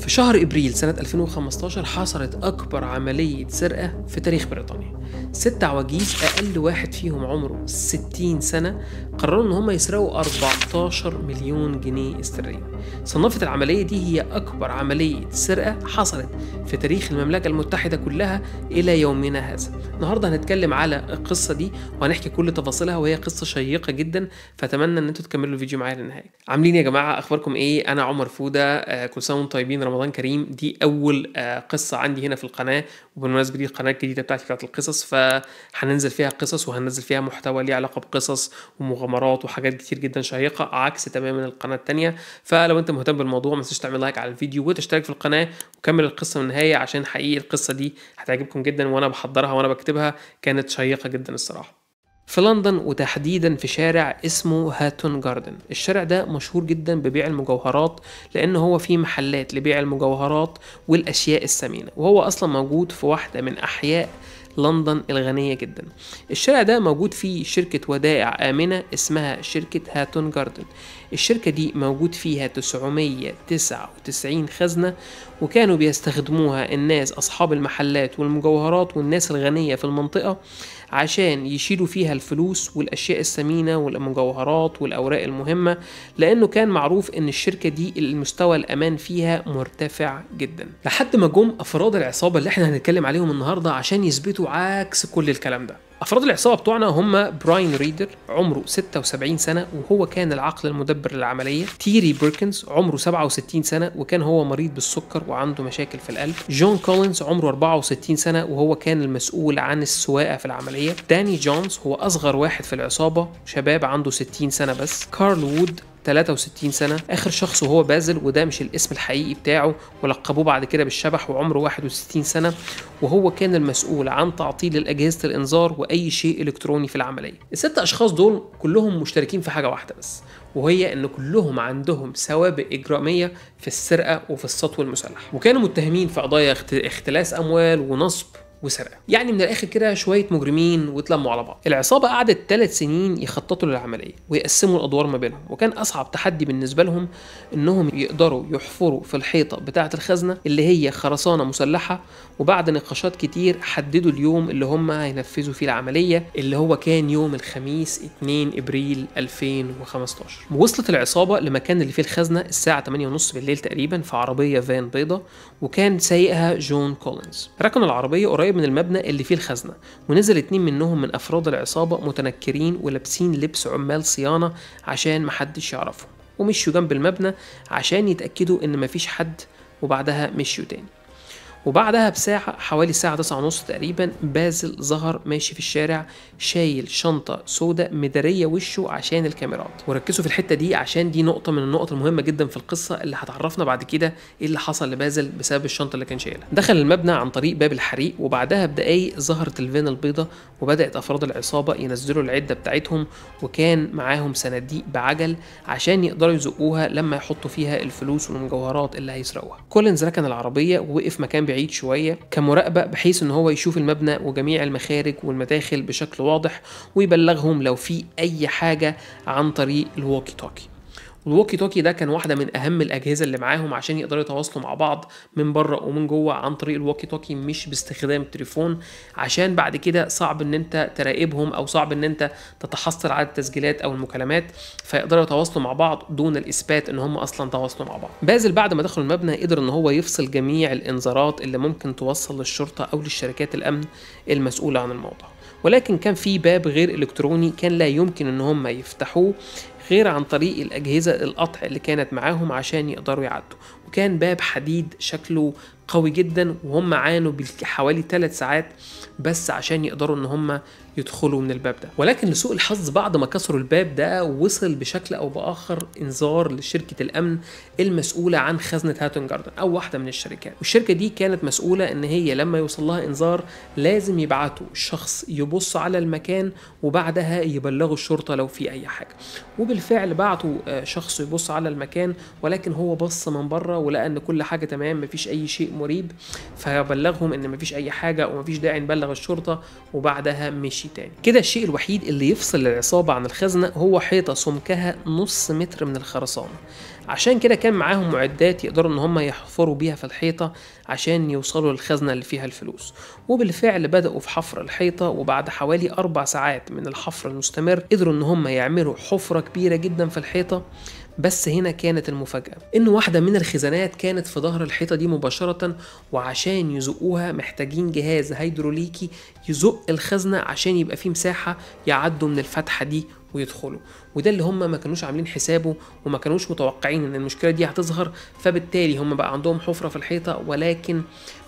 في شهر ابريل سنة 2015 حصلت اكبر عملية سرقة في تاريخ بريطانيا. 6 عواجيز اقل واحد فيهم عمره 60 سنة قرروا ان هم يسرقوا 14 مليون جنيه استرليني. صنفت العملية دي هي اكبر عملية سرقة حصلت في تاريخ المملكة المتحدة كلها الى يومنا هذا. النهاردة هنتكلم على القصة دي وهنحكي كل تفاصيلها، وهي قصة شيقة جدا، فاتمنى ان انتوا تكملوا الفيديو معايا للنهاية. عاملين يا جماعة؟ اخباركم ايه؟ انا عمر فودة، كل سنة وانتم طيبين، رمضان كريم. دي اول قصة عندي هنا في القناة، وبالمناسبة دي القناة الجديدة بتاعتي بتاعت القصص، فهننزل فيها قصص وهننزل فيها محتوى ليه علاقة بقصص ومغامرات وحاجات كتير جدا شيقة، عكس تماما القناة التانية. فلو انت مهتم بالموضوع ما تنساش تعمل لايك على الفيديو وتشترك في القناة وكمل القصة من النهاية، عشان حقيقي القصة دي هتعجبكم جدا، وانا بحضرها وانا بكتبها كانت شيقة جدا الصراحة. في لندن، وتحديدا في شارع اسمه هاتون جاردن. الشارع ده مشهور جدا ببيع المجوهرات، لان هو فيه محلات لبيع المجوهرات والاشياء الثمينة، وهو اصلا موجود في واحدة من احياء لندن الغنية جدا. الشارع ده موجود فيه شركة ودائع آمنة اسمها شركة هاتون جاردن. الشركة دي موجود فيها 999 خزنة، وكانوا بيستخدموها الناس أصحاب المحلات والمجوهرات والناس الغنية في المنطقة عشان يشيلوا فيها الفلوس والأشياء الثمينة والمجوهرات والأوراق المهمة، لأنه كان معروف إن الشركة دي المستوى الأمان فيها مرتفع جدا. لحد ما جم أفراد العصابة اللي احنا هنتكلم عليهم النهاردة عشان يثبتوا عكس كل الكلام ده. أفراد العصابة بتوعنا هم براين ريدر، عمره 76 سنة وهو كان العقل المدبر للعملية. تيري بيركنز، عمره 67 سنة وكان هو مريض بالسكر وعنده مشاكل في القلب. جون كولينز، عمره 64 سنة وهو كان المسؤول عن السواقة في العملية. داني جونز هو أصغر واحد في العصابة، شباب عنده 60 سنة بس. كارل وود 63 سنة. آخر شخص وهو بازل، وده مش الاسم الحقيقي بتاعه، ولقبوه بعد كده بالشبح، وعمره 61 سنة وهو كان المسؤول عن تعطيل أجهزة الإنذار وأي شيء إلكتروني في العملية. الست أشخاص دول كلهم مشتركين في حاجة واحدة بس، وهي إن كلهم عندهم سوابق إجرامية في السرقة وفي السطو المسلح، وكانوا متهمين في قضايا اختلاس أموال ونصب وسرقة. يعني من الاخر كده شويه مجرمين واتلموا على بعض. العصابه قعدت 3 سنين يخططوا للعمليه ويقسموا الادوار ما بينهم، وكان اصعب تحدي بالنسبه لهم انهم يقدروا يحفروا في الحيطه بتاعه الخزنه اللي هي خرسانه مسلحه. وبعد نقاشات كتير حددوا اليوم اللي هم هينفذوا فيه العمليه، اللي هو كان يوم الخميس 2 ابريل 2015. وصلت العصابه لمكان اللي فيه الخزنه الساعه 8:30 بالليل تقريبا في عربيه فان بيضه، وكان سايقها جون كولينز. ركنوا العربيه قريب من المبنى اللي فيه الخزنة، ونزل 2 منهم من أفراد العصابة متنكرين ولابسين لبس عمال صيانة عشان محدش يعرفهم، ومشوا جنب المبنى عشان يتأكدوا إن مفيش حد، وبعدها مشيوا تاني. وبعدها بساعة، حوالي الساعة 9:30 تقريبا، بازل ظهر ماشي في الشارع شايل شنطة سوداء مدارية وشه عشان الكاميرات. وركزوا في الحتة دي عشان دي نقطة من النقط المهمة جدا في القصة اللي هتعرفنا بعد كده ايه اللي حصل لبازل بسبب الشنطة اللي كان شايلها. دخل المبنى عن طريق باب الحريق، وبعدها بدقايق ظهرت الفان البيضة، وبدأت أفراد العصابة ينزلوا العدة بتاعتهم، وكان معاهم صناديق بعجل عشان يقدروا يزقوها لما يحطوا فيها الفلوس والمجوهرات اللي هيسرقوها. كولينز ركن العربية ووقف مكان بعيد شوية كمراقبة، بحيث ان هو يشوف المبنى وجميع المخارج والمداخل بشكل واضح، ويبلغهم لو في اي حاجة عن طريق الووكي توكي. الووكي توكي ده كان واحدة من أهم الأجهزة اللي معاهم عشان يقدروا يتواصلوا مع بعض من بره ومن جوه عن طريق الووكي توكي، مش باستخدام التليفون، عشان بعد كده صعب إن أنت تراقبهم أو صعب إن أنت تتحصل على التسجيلات أو المكالمات، فيقدروا يتواصلوا مع بعض دون الإثبات إن هم أصلا تواصلوا مع بعض. بازل بعد ما دخلوا المبنى قدر إن هو يفصل جميع الإنذارات اللي ممكن توصل للشرطة أو للشركات الأمن المسؤولة عن الموضوع، ولكن كان في باب غير إلكتروني كان لا يمكن إن هم يفتحوه غير عن طريق الأجهزة القطع اللي كانت معاهم عشان يقدروا يعدوا، وكان باب حديد شكله قوي جدا، وهم عانوا بحوالي 3 ساعات بس عشان يقدروا ان هم يدخلوا من الباب ده. ولكن لسوء الحظ بعد ما كسروا الباب ده وصل بشكل او باخر انذار لشركة الامن المسؤولة عن خزنة هاتون جاردن، او واحدة من الشركات. والشركة دي كانت مسؤولة ان هي لما يوصل لها انذار لازم يبعتوا شخص يبص على المكان وبعدها يبلغوا الشرطة لو في اي حاجة. وبالفعل بعتوا شخص يبص على المكان، ولكن هو بص من بره ولقى ان كل حاجة تمام، مفيش اي شيء مريب، فبلغهم ان مفيش اي حاجة ومفيش داعي نبلغ الشرطة، وبعدها مشي تاني. كده الشيء الوحيد اللي يفصل العصابة عن الخزنة هو حيطة سمكها نص متر من الخرسانة عشان كده كان معاهم معدات يقدروا ان هم يحفروا بيها في الحيطة عشان يوصلوا للخزنة اللي فيها الفلوس. وبالفعل بدأوا في حفر الحيطة، وبعد حوالي 4 ساعات من الحفر المستمر قدروا ان هم يعملوا حفرة كبيرة جدا في الحيطة. بس هنا كانت المفاجأة، إن واحدة من الخزانات كانت في ظهر الحيطة دي مباشرة، وعشان يزقوها محتاجين جهاز هيدروليكي يزق الخزنة عشان يبقى فيه مساحة يعدوا من الفتحة دي ويدخلوا. وده اللي هم ما كانوش عاملين حسابه وما كانوش متوقعين ان المشكلة دي هتظهر. فبالتالي هم بقى عندهم حفرة في الحيطة، ولكن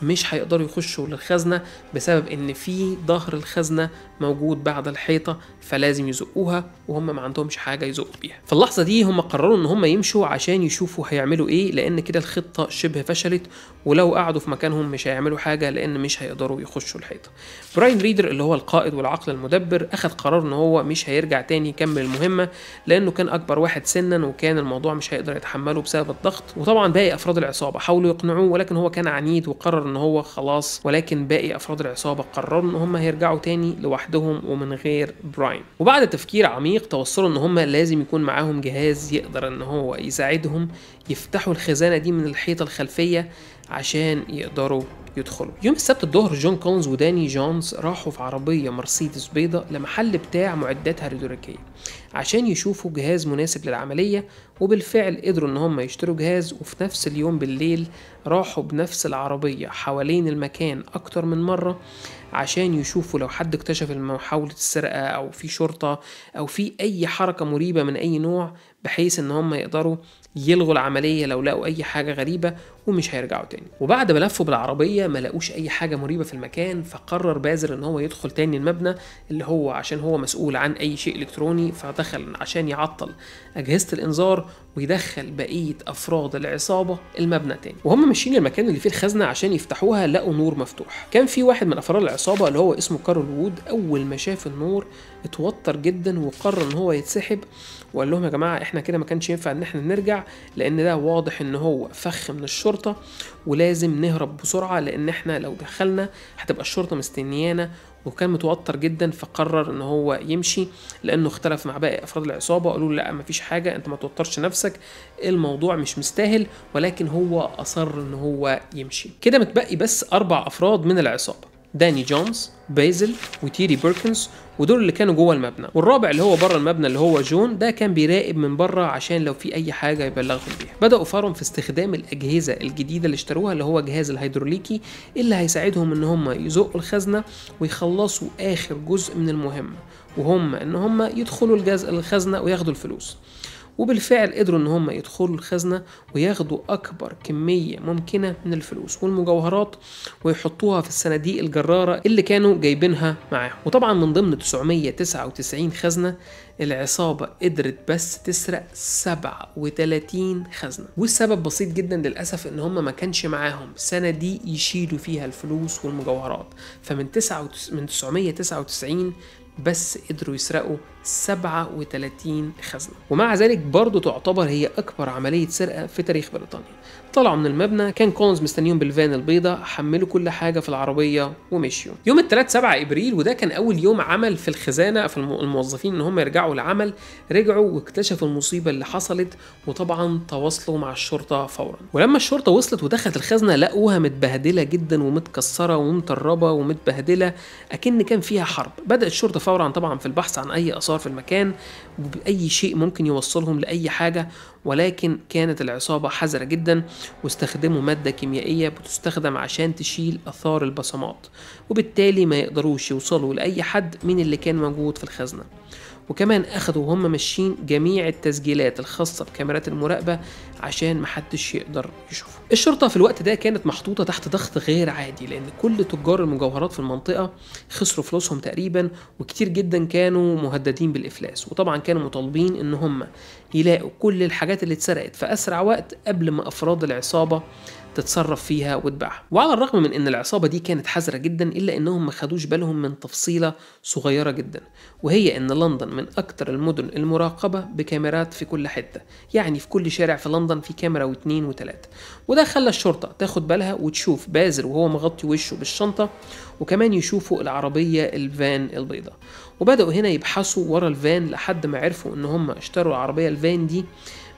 مش هيقدروا يخشوا للخزنة بسبب ان في ظهر الخزنة موجود بعد الحيطة، فلازم يزقوها وهم ما عندهمش حاجة يزقوا بيها. في اللحظة دي هم قرروا ان هم يمشوا عشان يشوفوا هيعملوا ايه، لان كده الخطة شبه فشلت، ولو قعدوا في مكانهم مش هيعملوا حاجة لان مش هيقدروا يخشوا الحيطة. براين ريدر اللي هو القائد والعقل المدبر اخذ قرار ان هو مش هيرجع تاني يكمل المهمة، لانه كان اكبر واحد سنا وكان الموضوع مش هيقدر يتحمله بسبب الضغط. وطبعا باقي افراد العصابة حاولوا يقنعوه، ولكن هو كان عنيد وقرر ان هو خلاص. ولكن باقي افراد العصابة قرروا ان هم هيرجعوا تاني لوحدهم ومن غير براين. وبعد تفكير عميق توصلوا ان هم لازم يكون معاهم جهاز يقدر ان هو يساعدهم يفتحوا الخزانة دي من الحيطة الخلفية عشان يقدروا يدخلوا. يوم السبت الظهر جون كولينز وداني جونز راحوا في عربية مرسيدس بيضة لمحل بتاع معدات هيدروليكية عشان يشوفوا جهاز مناسب للعملية. وبالفعل قدروا ان هم يشتروا جهاز، وفي نفس اليوم بالليل راحوا بنفس العربية حوالين المكان اكتر من مرة عشان يشوفوا لو حد اكتشف محاولة السرقة او في شرطة او في اي حركة مريبة من اي نوع، بحيث ان هم يقدروا يلغوا العملية لو لقوا اي حاجة غريبة ومش هيرجعوا تاني. وبعد ما لفوا بالعربية ما لقوش اي حاجة مريبة في المكان، فقرر بازل ان هو يدخل تاني المبنى اللي هو عشان هو مسؤول عن اي شيء الكتروني، فدخل عشان يعطل اجهزة الانذار ويدخل بقية افراد العصابة المبنى تاني. وهم ماشيين المكان اللي فيه الخزنة عشان يفتحوها لقوا نور مفتوح. كان في واحد من افراد العصابة اللي هو اسمه كارول وود، اول ما شاف النور اتوتر جدا وقرر ان هو يتسحب، وقال لهم يا جماعة احنا كده ما كانش ينفع ان احنا نرجع، لان ده واضح ان هو فخ من الشرطة ولازم نهرب بسرعة، لان احنا لو دخلنا هتبقى الشرطة مستنيانا. وكان متوتر جدا فقرر ان هو يمشي، لانه اختلف مع باقي افراد العصابة قالوا له لا مفيش حاجة، انت ما توترش نفسك، الموضوع مش مستاهل. ولكن هو اصر ان هو يمشي. كده متبقي بس 4 افراد من العصابة، داني جونز، بازل، وتيري بيركنز، ودول اللي كانوا جوه المبنى. والرابع اللي هو بره المبنى اللي هو جون، ده كان بيراقب من بره عشان لو في اي حاجه يبلغهم بيها. بداوا فارهم في استخدام الاجهزه الجديده اللي اشتروها اللي هو جهاز الهيدروليكي اللي هيساعدهم ان هم يزقوا الخزنه ويخلصوا اخر جزء من المهمه، وهم ان هم يدخلوا الخزنه وياخدوا الفلوس. وبالفعل قدروا ان هم يدخلوا الخزنة وياخدوا اكبر كمية ممكنة من الفلوس والمجوهرات ويحطوها في الصناديق الجرارة اللي كانوا جايبينها معاهم. وطبعا من ضمن 999 خزنة العصابة قدرت بس تسرق 37 خزنة. والسبب بسيط جدا للأسف ان هم ما كانش معاهم صناديق يشيلوا فيها الفلوس والمجوهرات، فمن 999 بس قدروا يسرقوا 37 خزنة. ومع ذلك برضو تعتبر هي أكبر عملية سرقة في تاريخ بريطانيا. طلعوا من المبنى، كان كولينز مستنيهم بالفان البيضاء، حملوا كل حاجة في العربية ومشيوا. يوم الثلاث 7 إبريل، وده كان أول يوم عمل في الخزانة، في الموظفين إن هم يرجعوا العمل، رجعوا واكتشفوا المصيبة اللي حصلت، وطبعا تواصلوا مع الشرطة فورا. ولما الشرطة وصلت ودخلت الخزنة لقوها متبهدلة جدا ومتكسرة ومطربة ومتبهدلة أكن كان فيها حرب. بدأت الشرطة فورا طبعا في البحث عن أي آثار في المكان وبأي شيء ممكن يوصلهم لأي حاجة، ولكن كانت العصابة حذرة جدا واستخدموا مادة كيميائية بتستخدم عشان تشيل أثار البصمات، وبالتالي ما يقدروش يوصلوا لأي حد من اللي كان موجود في الخزنة. وكمان أخذوا وهم ماشيين جميع التسجيلات الخاصة بكاميرات المراقبة عشان محدش يقدر يشوفه. الشرطة في الوقت ده كانت محطوطة تحت ضغط غير عادي، لأن كل تجار المجوهرات في المنطقة خسروا فلوسهم تقريبا، وكتير جدا كانوا مهددين بالإفلاس. وطبعا كانوا مطالبين إن هم يلاقوا كل الحاجات اللي اتسرقت في أسرع وقت قبل ما أفراد العصابة تتصرف فيها وتباعها. وعلى الرغم من ان العصابة دي كانت حذرة جدا، الا انهم ما خدوش بالهم من تفصيلة صغيرة جدا، وهي ان لندن من اكتر المدن المراقبة بكاميرات في كل حتة، يعني في كل شارع في لندن في كاميرا و2 و3. وده خلى الشرطة تاخد بالها وتشوف بازل وهو مغطي وشه بالشنطة، وكمان يشوفوا العربية الفان البيضاء. وبدأوا هنا يبحثوا ورا الفان لحد ما عرفوا ان هم اشتروا العربية الفان دي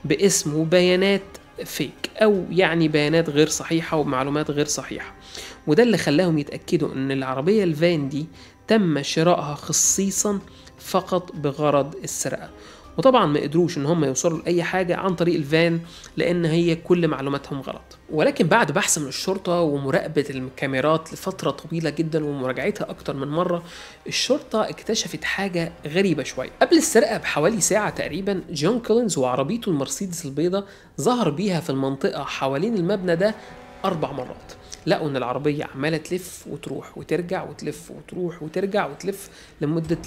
باسم وبيانات فيك، أو يعني بيانات غير صحيحة ومعلومات غير صحيحة. وده اللي خلاهم يتأكدوا إن العربية الفان دي تم شرائها خصيصا فقط بغرض السرقة. وطبعا ما قدروش ان هم يوصلوا لاي حاجه عن طريق الفان، لان هي كل معلوماتهم غلط. ولكن بعد بحث من الشرطه ومراقبه الكاميرات لفتره طويله جدا ومراجعتها اكتر من مره، الشرطه اكتشفت حاجه غريبه شويه. قبل السرقه بحوالي ساعه تقريبا، جون كولينز وعربيته المرسيدس البيضاء ظهر بيها في المنطقه حوالين المبنى ده 4 مرات. لقوا ان العربيه عماله تلف وتروح وترجع وتلف وتروح وترجع وتلف لمده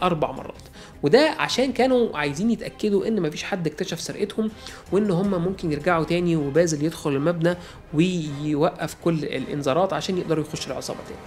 4 مرات. وده عشان كانوا عايزين يتاكدوا ان مفيش حد اكتشف سرقتهم، وان هم ممكن يرجعوا تاني وبازل يدخل المبنى ويوقف كل الانذارات عشان يقدروا يخشوا العصابه تاني.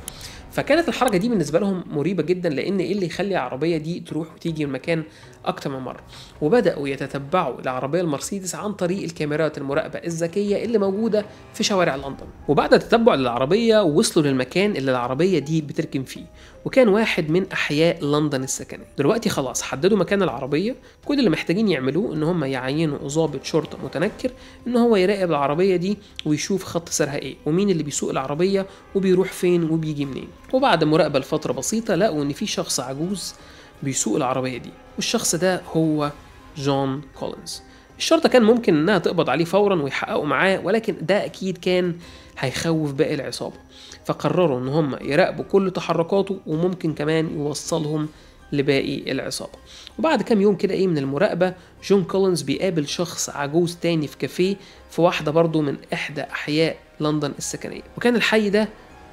فكانت الحركه دي بالنسبه لهم مريبه جدا، لان ايه اللي يخلي العربيه دي تروح وتيجي من مكان اكتر من مره. وبداوا يتتبعوا العربيه المرسيدس عن طريق الكاميرات المراقبه الذكيه اللي موجوده في شوارع لندن. وبعد التتبع للعربيه وصلوا للمكان اللي العربيه دي بتركن فيه، وكان واحد من احياء لندن السكنيه. دلوقتي خلاص حددوا مكان العربيه، كل اللي محتاجين يعملوه ان هم يعينوا ضابط شرطه متنكر ان هو يراقب العربيه دي ويشوف خط سيرها ايه، ومين اللي بيسوق العربيه وبيروح فين وبيجي منين. وبعد مراقبه لفتره بسيطه لقوا ان في شخص عجوز بيسوق العربيه دي، والشخص ده هو جون كولينز. الشرطه كان ممكن انها تقبض عليه فورا ويحققوا معاه، ولكن ده اكيد كان هيخوف باقي العصابه، فقرروا ان هم يراقبوا كل تحركاته وممكن كمان يوصلهم لباقي العصابه. وبعد كام يوم كده من المراقبه، جون كولينز بيقابل شخص عجوز تاني في كافيه في واحده برضه من احدى احياء لندن السكنيه، وكان الحي ده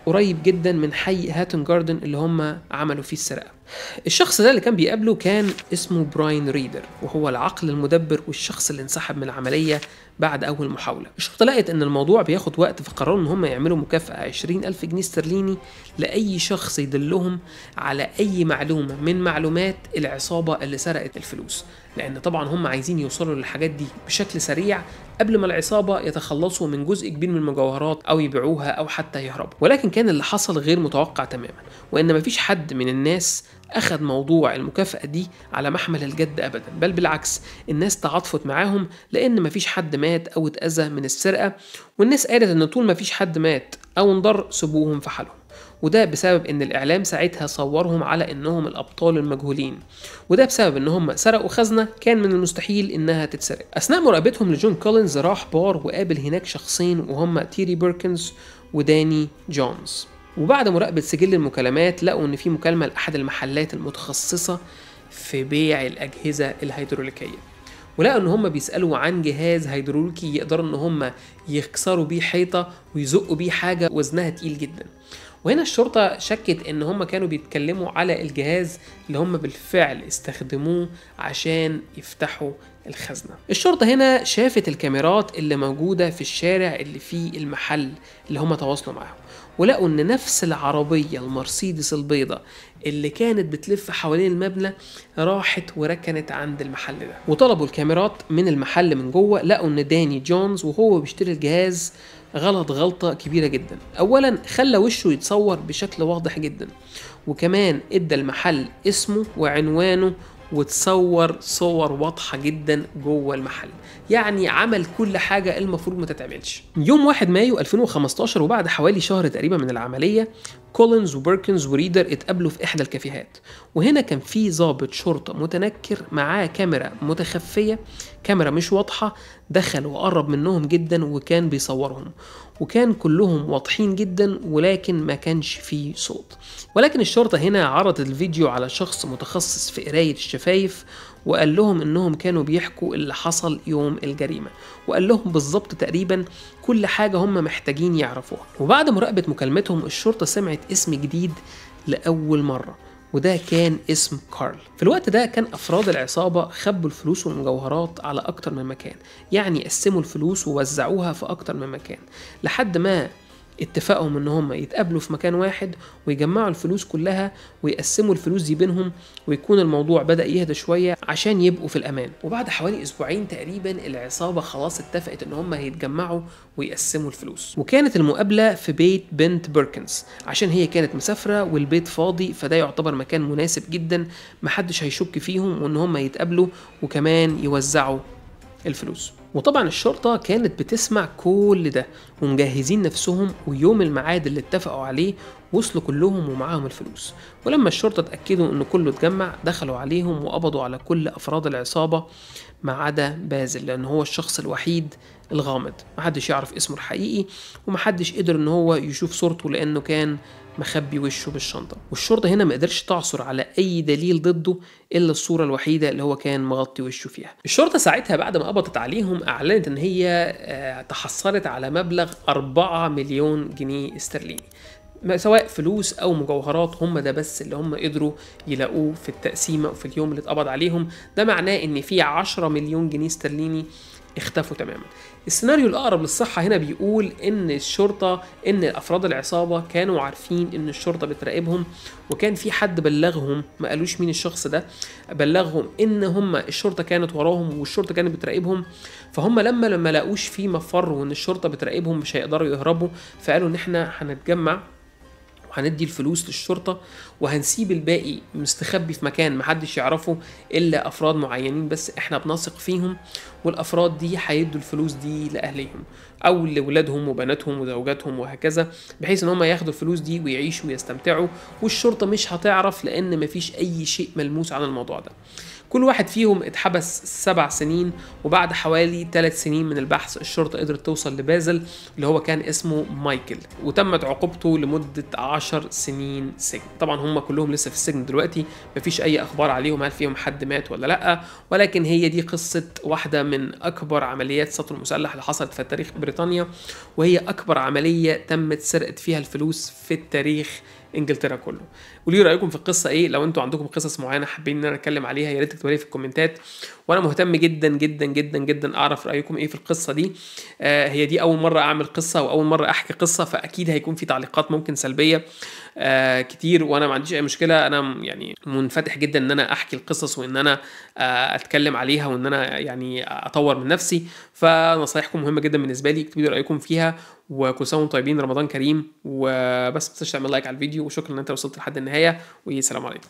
قريب جدا من حي هاتون جاردن اللي هم عملوا فيه السرقه. الشخص ده اللي كان بيقابله كان اسمه براين ريدر، وهو العقل المدبر والشخص اللي انسحب من العمليه بعد اول محاوله. الشرطه لقت ان الموضوع بياخد وقت، فقرروا ان هم يعملوا مكافاه 20,000 جنيه استرليني لاي شخص يدلهم على اي معلومه من معلومات العصابه اللي سرقت الفلوس، لان طبعا هم عايزين يوصلوا للحاجات دي بشكل سريع قبل ما العصابه يتخلصوا من جزء كبير من المجوهرات او يبيعوها او حتى يهربوا. ولكن كان اللي حصل غير متوقع تماما، وان مفيش حد من الناس أخذ موضوع المكافأة دي على محمل الجد أبدا، بل بالعكس الناس تعاطفت معاهم، لأن مفيش حد مات أو اتأذى من السرقة، والناس قالت إن طول مفيش حد مات أو انضر سيبوهم في حالهم. وده بسبب ان الاعلام ساعتها صورهم على انهم الابطال المجهولين، وده بسبب ان هم سرقوا خزنه كان من المستحيل انها تتسرق. اثناء مراقبتهم لجون كولينز راح بار وقابل هناك شخصين وهم تيري بيركنز وداني جونز. وبعد مراقبة سجل المكالمات لقوا ان في مكالمة لأحد المحلات المتخصصة في بيع الأجهزة الهيدروليكية، ولقوا ان هم بيسألوا عن جهاز هيدروليكي يقدروا ان هم يكسروا بيه حيطة ويزقوا بيه حاجة وزنها تقيل جدا. وهنا الشرطة شكت ان هم كانوا بيتكلموا على الجهاز اللي هم بالفعل استخدموه عشان يفتحوا الخزنة. الشرطة هنا شافت الكاميرات اللي موجودة في الشارع اللي فيه المحل اللي هم تواصلوا معاهم، ولقوا ان نفس العربية المرسيدس البيضاء اللي كانت بتلف حوالين المبنى راحت وركنت عند المحل ده. وطلبوا الكاميرات من المحل من جوه، لقوا ان داني جونز وهو بيشتري الجهاز غلط غلطة كبيرة جدا. اولا خلى وشه يتصور بشكل واضح جدا، وكمان ادى المحل اسمه وعنوانه وتصور صور واضحة جدا جوه المحل، يعني عمل كل حاجة المفروض ما تتعملش. يوم 1 مايو 2015 وبعد حوالي شهر تقريبا من العملية، كولينز وبيركنز وريدر اتقابلوا في إحدى الكافيهات، وهنا كان في ضابط شرطة متنكر معاه كاميرا متخفية، كاميرا مش واضحة، دخل وقرب منهم جدا وكان بيصورهم، وكان كلهم واضحين جدا ولكن ما كانش فيه صوت. ولكن الشرطة هنا عرضت الفيديو على شخص متخصص في قراية الشفايف، وقال لهم انهم كانوا بيحكوا اللي حصل يوم الجريمة، وقال لهم بالظبط تقريبا كل حاجة هم محتاجين يعرفوها. وبعد مراقبة مكالمتهم الشرطة سمعت اسم جديد لأول مرة، وده كان اسم كارل. في الوقت ده كان أفراد العصابة خبوا الفلوس والمجوهرات على أكتر من مكان، يعني قسموا الفلوس ووزعوها في أكتر من مكان، لحد ما اتفقهم ان هم يتقابلوا في مكان واحد ويجمعوا الفلوس كلها ويقسموا الفلوس دي بينهم، ويكون الموضوع بدأ يهدى شوية عشان يبقوا في الأمان. وبعد حوالي أسبوعين تقريبا العصابة خلاص اتفقت ان هم هيتجمعوا ويقسموا الفلوس، وكانت المقابلة في بيت بنت بيركنز عشان هي كانت مسافرة والبيت فاضي، فده يعتبر مكان مناسب جدا محدش هيشك فيهم وان هم يتقابلوا وكمان يوزعوا الفلوس. وطبعا الشرطة كانت بتسمع كل ده ومجهزين نفسهم، ويوم الميعاد اللي اتفقوا عليه وصلوا كلهم ومعاهم الفلوس. ولما الشرطة اتأكدوا ان كله اتجمع دخلوا عليهم وقبضوا على كل افراد العصابة ما عدا بازل، لان هو الشخص الوحيد الغامض، محدش يعرف اسمه الحقيقي ومحدش قدر ان هو يشوف صورته لانه كان مخبي وشه بالشنطة. والشرطة هنا ما قدرش تعثر على أي دليل ضده إلا الصورة الوحيدة اللي هو كان مغطي وشه فيها. الشرطة ساعتها بعد ما قبضت عليهم أعلنت إن هي تحصلت على مبلغ 4 مليون جنيه استرليني، سواء فلوس أو مجوهرات. هم ده بس اللي هم قدروا يلاقوه في التقسيمة وفي اليوم اللي اتقبض عليهم. ده معناه إن في 10 مليون جنيه استرليني اختفوا تماما. السيناريو الأقرب للصحة هنا بيقول إن الشرطة، إن أفراد العصابة كانوا عارفين إن الشرطة بتراقبهم، وكان في حد بلغهم، ما قالوش مين الشخص ده، بلغهم إن هم الشرطة كانت وراهم والشرطة كانت بتراقبهم. فهم لما لقوش في مفر وإن الشرطة بتراقبهم مش هيقدروا يهربوا، فقالوا إن إحنا هنتجمع وهندي الفلوس للشرطة وهنسيب الباقي مستخبي في مكان محدش يعرفه إلا أفراد معينين بس إحنا بنثق فيهم، والأفراد دي هيدوا الفلوس دي لأهليهم أو لولادهم وبناتهم وزوجاتهم وهكذا، بحيث إن هم ياخدوا الفلوس دي ويعيشوا ويستمتعوا، والشرطة مش هتعرف لأن مفيش أي شيء ملموس عن الموضوع ده. كل واحد فيهم اتحبس 7 سنين، وبعد حوالي 3 سنين من البحث الشرطة قدرت توصل لبازل اللي هو كان اسمه مايكل، وتمت عقوبته لمدة 10 سنين سجن. طبعا هم كلهم لسه في السجن دلوقتي، مفيش أي أخبار عليهم هل فيهم حد مات ولا لأ، ولكن هي دي قصة واحدة من أكبر عمليات السطو المسلح اللي حصلت في تاريخ بريطانيا، وهي أكبر عملية تمت سرقة فيها الفلوس في التاريخ انجلترا كله. قولوا لي رايكم في القصه ايه، لو انتوا عندكم قصص معينه حابين ان انا اتكلم عليها يا ريت تكتبوا لي في الكومنتات، وانا مهتم جدا جدا جدا جدا اعرف رايكم ايه في القصه دي. هي دي اول مره اعمل قصه واول مره احكي قصه، فاكيد هيكون في تعليقات ممكن سلبيه كتير، وانا ما عنديش اي مشكله، انا يعني منفتح جدا ان انا احكي القصص وان انا اتكلم عليها وان انا يعني اطور من نفسي. فنصايحكم مهمه جدا بالنسبه لي، اكتبوا لي رايكم فيها، وكل سنه وانتم طيبين، رمضان كريم. وبس ما تنساش تعمل لايك على الفيديو، وشكرا ان انت وصلت لحد النهايه، والسلام عليكم.